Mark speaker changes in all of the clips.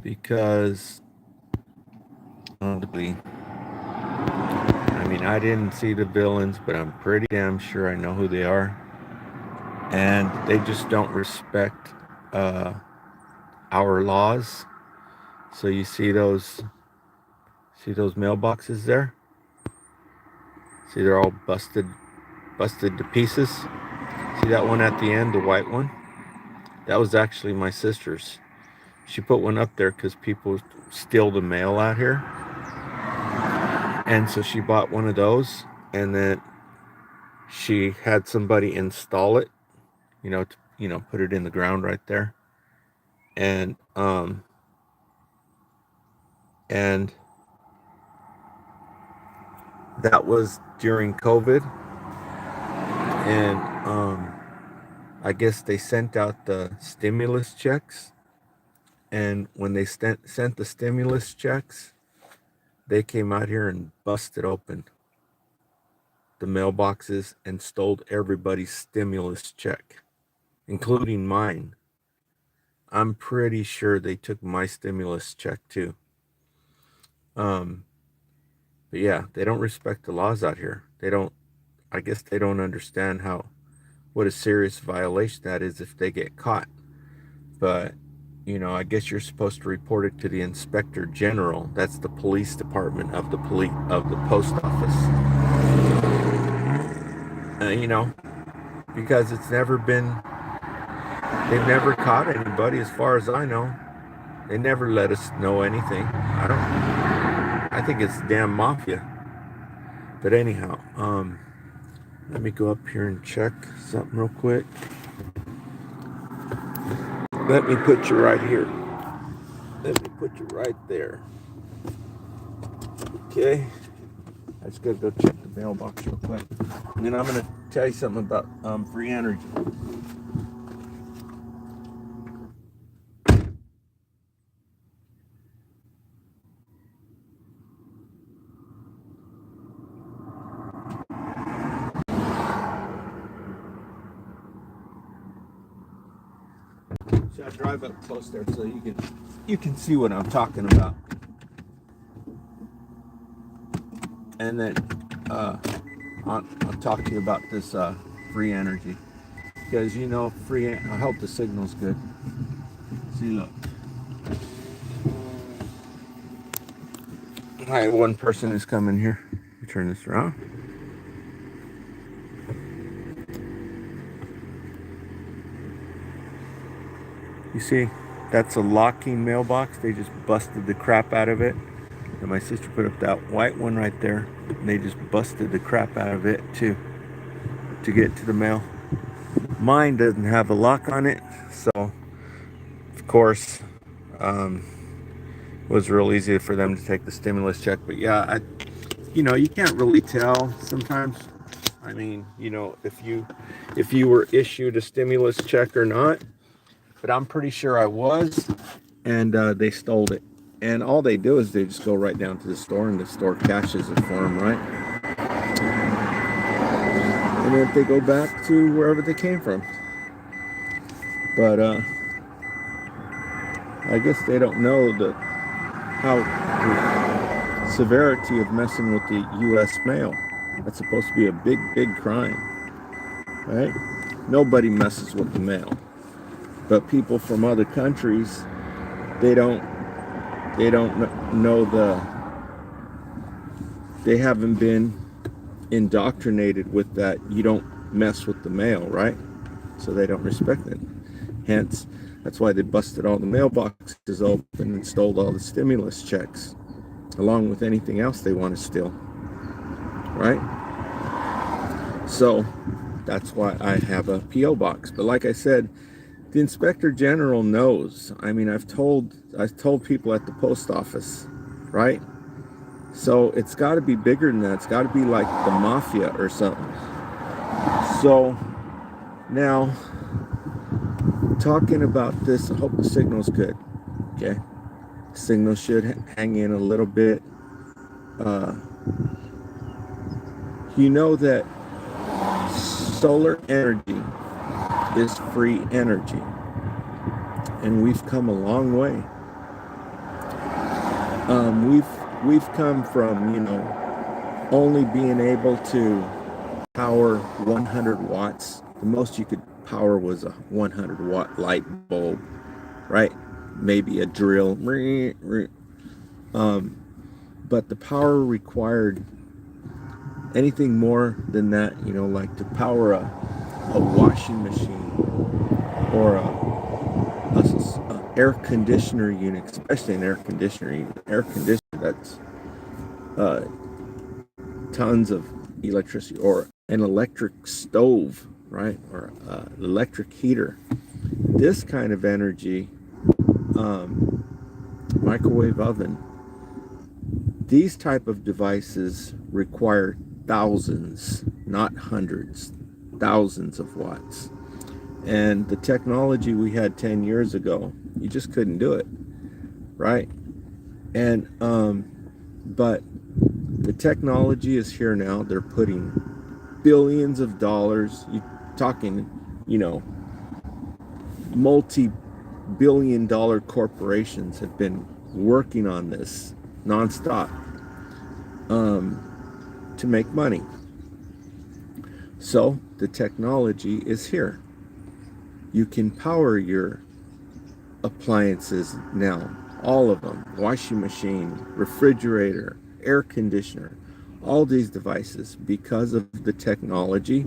Speaker 1: because honestly, I mean, I didn't see the villains, but I'm pretty damn sure I know who they are, and they just don't respect uh, our laws. So you see those mailboxes there? See, they're all busted to pieces. See that one at the end, the white one? That was actually my sister's. She put one up there because people steal the mail out here, and so she bought one of those, and then she had somebody install it. Put it in the ground right there, and and that was during COVID, and I guess they sent out the stimulus checks, and when they sent the stimulus checks, they came out here and busted open the mailboxes and stole everybody's stimulus check, including mine. I'm pretty sure they took my stimulus check too. Um, but yeah, they don't respect the laws out here. They don't. I guess they don't understand what a serious violation that is if they get caught. But I guess you're supposed to report it to the inspector general. That's the police department of the post office. Because they've never caught anybody, as far as I know. They never let us know anything. I think it's damn mafia. But anyhow, let me go up here and check something real quick. Let me put you right here. Let me put you right there. Okay. I just gotta go check the mailbox real quick. And then I'm gonna tell you something about free energy. So I drive up close there so you can see what I'm talking about. And then I'll talk to you about this free energy, because I hope the signal's good. See, look. All right, one person is coming here. Let me turn this around. You see, that's a locking mailbox. They just busted the crap out of it. And my sister put up that white one right there, and they just busted the crap out of it too to get to the mail. Mine doesn't have a lock on it, so of course it was real easy for them to take the stimulus check. But yeah, you can't really tell sometimes. I mean, if you were issued a stimulus check or not. But I'm pretty sure I was, and they stole it. And all they do is they just go right down to the store, and the store cashes it for them, right? And then they go back to wherever they came from. But I guess they don't know the severity of messing with the U.S. mail. That's supposed to be a big, big crime, right? Nobody messes with the mail. But people from other countries, they don't know they haven't been indoctrinated with that you don't mess with the mail, right? So they don't respect it. Hence, that's why they busted all the mailboxes open and stole all the stimulus checks, along with anything else they want to steal, right? So that's why I have a P.O. box. But like I said, the inspector general knows. I mean, I've told people at the post office, right? So it's got to be bigger than that. It's got to be like the mafia or something. So now, talking about this, I hope the signal's good. Okay, signal should hang in a little bit. You know that solar energy is free energy, and we've come a long way. We've come from, only being able to power 100 watts. The most you could power was a 100-watt light bulb, right? Maybe a drill. Um, but the power required, anything more than that, like to power a washing machine or a air conditioner unit, especially an air conditioner unit. Air conditioner, that's uh, tons of electricity, or an electric stove, right? Or electric heater. This kind of energy, microwave oven, these type of devices require thousands, not hundreds, thousands of watts. And the technology we had 10 years ago, you just couldn't do it, right? And but the technology is here now. They're putting billions of dollars, you talking, multi-billion-dollar corporations have been working on this nonstop, to make money. So the technology is here. You can power your appliances now, all of them: washing machine, refrigerator, air conditioner, all these devices, because of the technology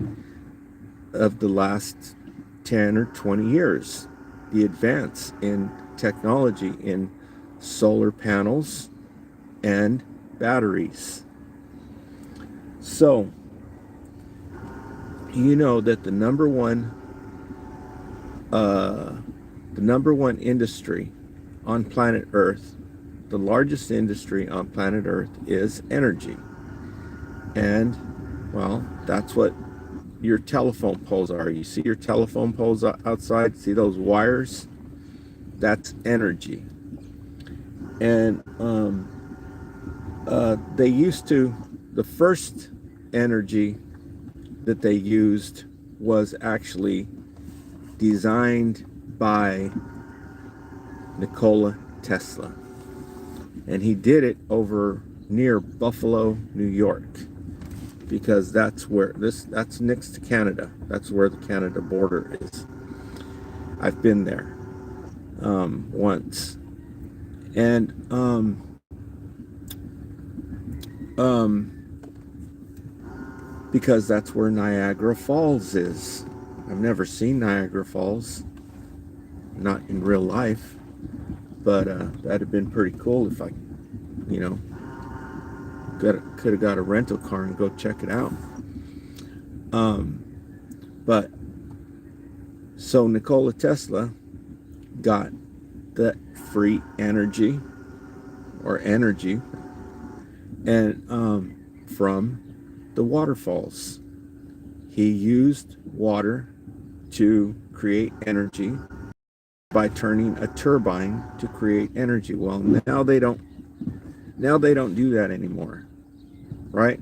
Speaker 1: of the last 10 or 20 years. The advance in technology in solar panels and batteries. So, you know that the number one industry on planet Earth, the largest industry on planet Earth, is energy. And, well, that's what your telephone poles are. You see your telephone poles outside? See those wires? That's energy. And the first energy that they used was actually designed by Nikola Tesla. And he did it over near Buffalo, New York, because that's next to Canada. That's where the Canada border is. I've been there once. And because that's where Niagara Falls is. I've never seen Niagara Falls, not in real life, but that'd have been pretty cool if I, could have got a rental car and go check it out. But so Nikola Tesla got the free energy, and from the waterfalls. He used water to create energy by turning a turbine to create energy. Well, now they don't do that anymore, right?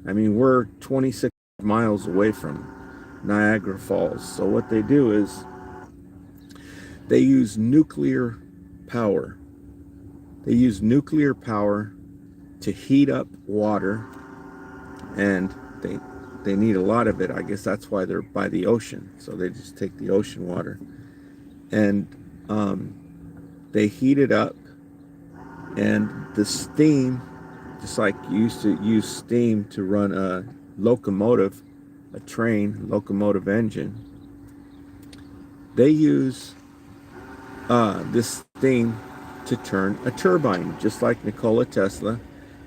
Speaker 1: I mean, we're 26 miles away from Niagara Falls. So what they do is they use nuclear power. They use nuclear power to heat up water, and they need a lot of it. I guess that's why they're by the ocean. So they just take the ocean water and they heat it up, and the steam, just like you used to use steam to run a locomotive, a train, locomotive engine, they use this steam to turn a turbine, just like Nikola Tesla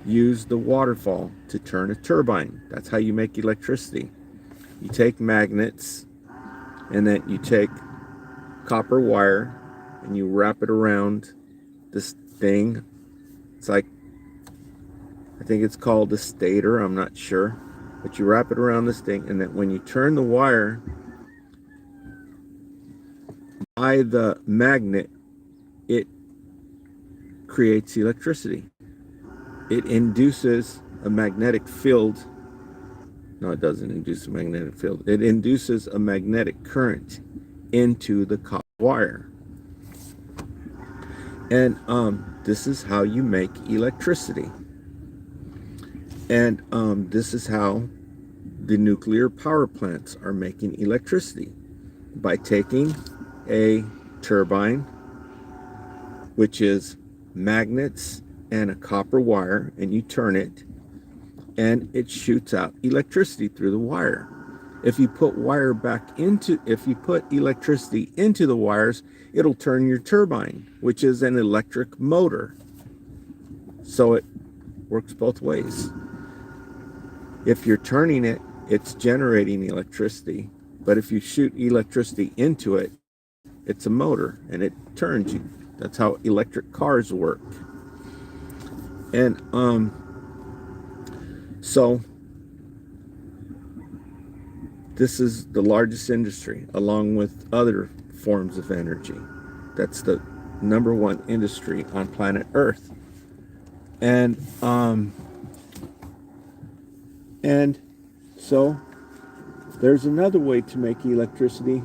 Speaker 1: used the waterfall to turn a turbine. That's how you make electricity. You take magnets, and then you take copper wire and you wrap it around this thing. It's like, I think it's called a stator, I'm not sure, but you wrap it around this thing, and then when you turn the wire by the magnet, it creates electricity. It induces a magnetic field. No, it doesn't induce a magnetic field. It induces a magnetic current into the copper wire. And this is how you make electricity. And this is how the nuclear power plants are making electricity, by taking a turbine, which is magnets and a copper wire, and you turn it, and it shoots out electricity through the wire. If you put electricity into the wires, it'll turn your turbine, which is an electric motor. So it works both ways. If you're turning it, it's generating electricity. But if you shoot electricity into it, it's a motor and it turns you. That's how electric cars work. And so this is the largest industry, along with other forms of energy. That's the number one industry on planet Earth. And so there's another way to make electricity.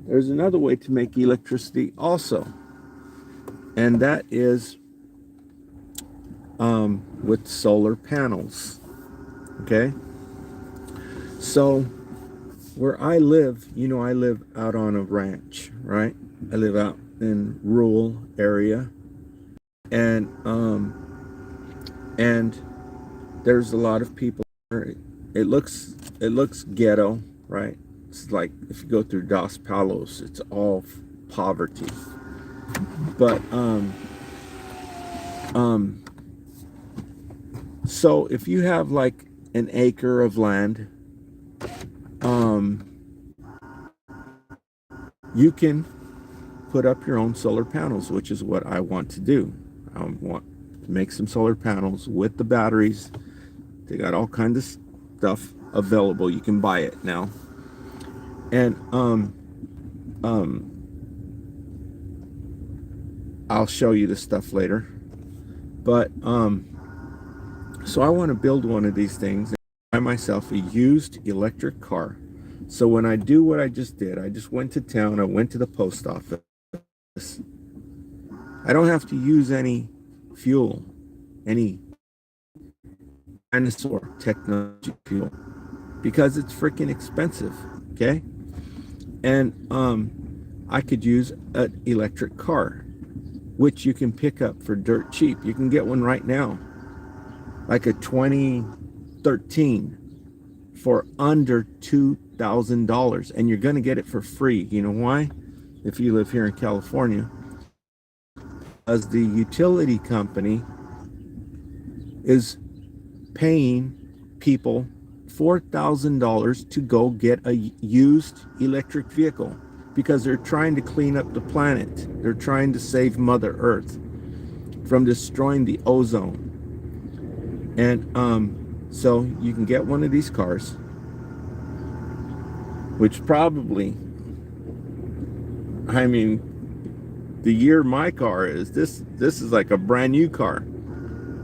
Speaker 1: There's another way to make electricity also, and that is with solar panels. Okay, so where I live, I live out on a ranch, right? I live out in rural area, and there's a lot of people. It looks ghetto, right? It's like if you go through Dos Palos, it's all poverty. But so if you have like an acre of land, you can put up your own solar panels, which is what I want to do. I want to make some solar panels with the batteries. They got all kinds of stuff available. You can buy it now. And I'll show you the stuff later. But so I want to build one of these things and buy myself a used electric car. So when I do what I just did, I just went to town, I went to the post office. I don't have to use any fuel, any dinosaur technology fuel, because it's freaking expensive, okay? And I could use an electric car, which you can pick up for dirt cheap. You can get one right now, like a 2013, for under $2,000, and you're going to get it for free. You know why? If you live here in California, as the utility company is paying people $4,000 to go get a used electric vehicle, because they're trying to clean up the planet. They're trying to save Mother Earth from destroying the ozone. And so you can get one of these cars, which probably, I mean, the year my car is, this is like a brand new car,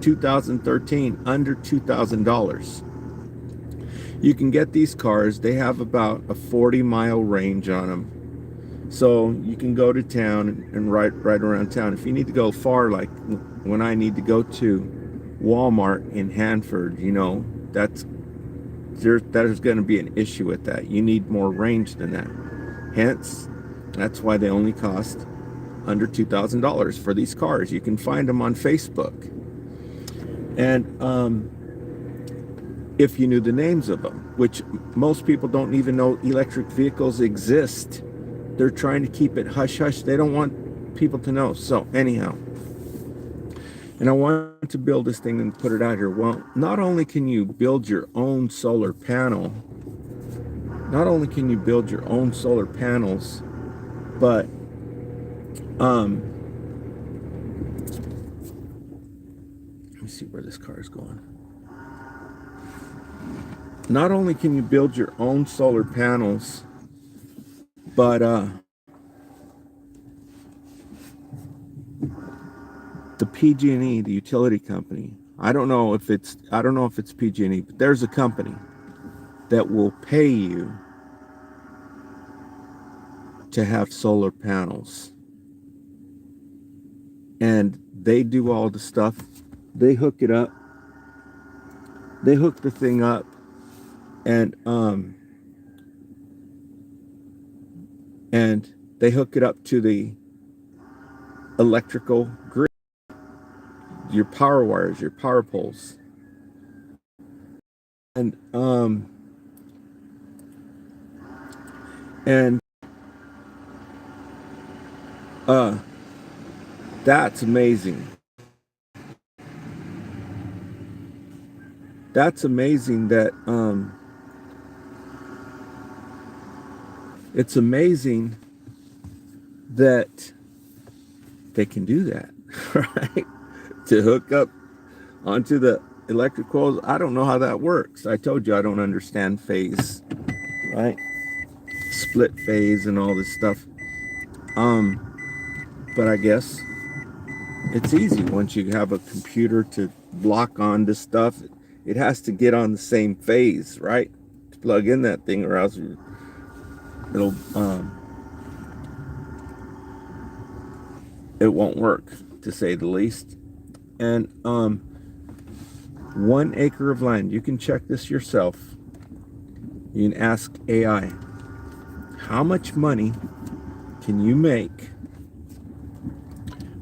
Speaker 1: 2013, under $2,000. You can get these cars. They have about a 40-mile range on them. So you can go to town and right around town. If you need to go far, like when I need to go to Walmart in Hanford, there's going to be an issue with that. You need more range than that. Hence, that's why they only cost under $2,000 for these cars. You can find them on Facebook. And if you knew the names of them, which most people don't even know electric vehicles exist. They're trying to keep it hush-hush. They don't want people to know. So anyhow, and I want to build this thing and put it out here. Well, not only can you build your own solar panel, but let me see where this car is going. Not only can you build your own solar panels, but the PG&E, the utility company, I don't know if it's PG&E, but there's a company that will pay you to have solar panels. and they do all the stuff. They hook it up. They hook the thing up, and they hook it up to the electrical grid, your power wires, your power poles, and and uh, that's amazing. That's amazing that it's amazing that they can do that, right? To hook up onto the electric coils. I don't know how that works. I told you I don't understand phase, right? Split phase and all this stuff. But I guess it's easy once you have a computer to block on this stuff. It has to get on the same phase, right? To plug in that thing, or else it'll it won't work, to say the least. And 1 acre of land, you can check this yourself. You can ask AI, how much money can you make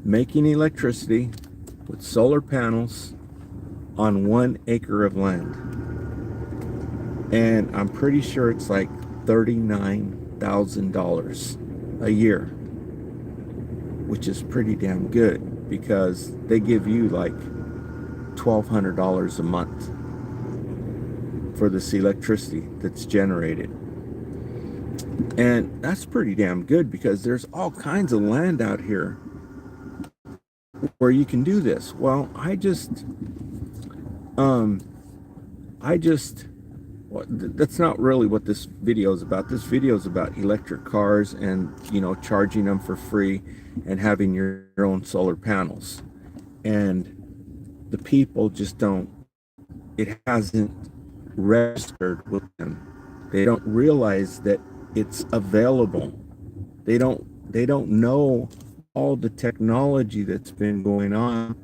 Speaker 1: making electricity with solar panels on 1 acre of land? And I'm pretty sure it's like $39,000 a year, which is pretty damn good, because they give you like $1,200 a month for this electricity that's generated. And that's pretty damn good, because there's all kinds of land out here where you can do this. Well, that's not really what this video is about. This video is about electric cars and, charging them for free and having your own solar panels. And the people just don't, it hasn't registered with them. They don't realize that it's available. They don't know all the technology that's been going on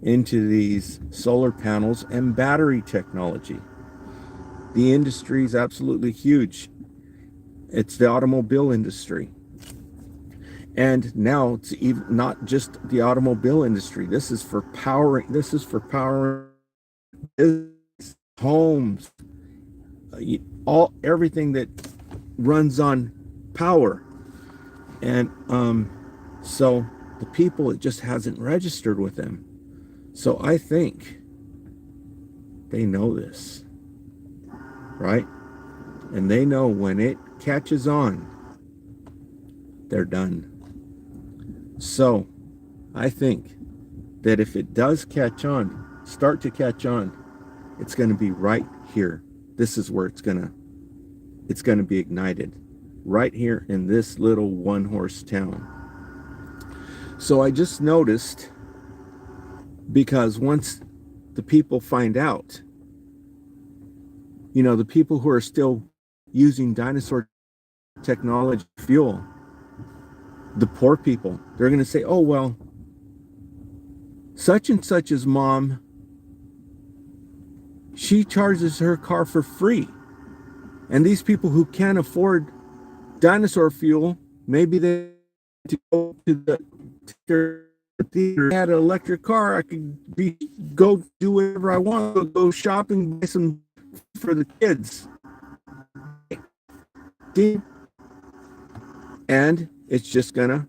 Speaker 1: into these solar panels and battery technology. The industry is absolutely huge. It's the automobile industry. And now it's even not just the automobile industry. This is for powering homes, everything that runs on power. And so the people, it just hasn't registered with them. So I think they know this, right? And they know when it catches on, they're done. So I think that if it does start to catch on, it's going to be right here. This is where it's going to be ignited, right here in this little one-horse town. So I just noticed, because once the people find out, the people who are still using dinosaur technology fuel, the poor people, they're going to say, oh, well, such and such's mom, she charges her car for free. And these people who can't afford dinosaur fuel, maybe they to go to the theater, had an electric car, I could go do whatever I want, go shopping, buy some for the kids. And it's just gonna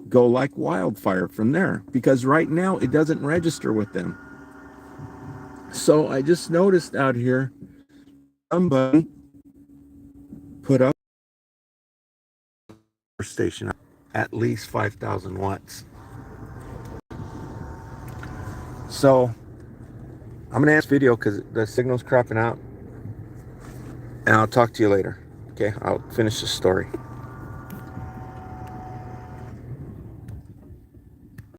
Speaker 1: go like wildfire from there, because right now it doesn't register with them. So I just noticed out here, somebody put up a station at least 5,000 watts. So I'm gonna end this video because the signal's crapping out, and I'll talk to you later. Okay, I'll finish the story.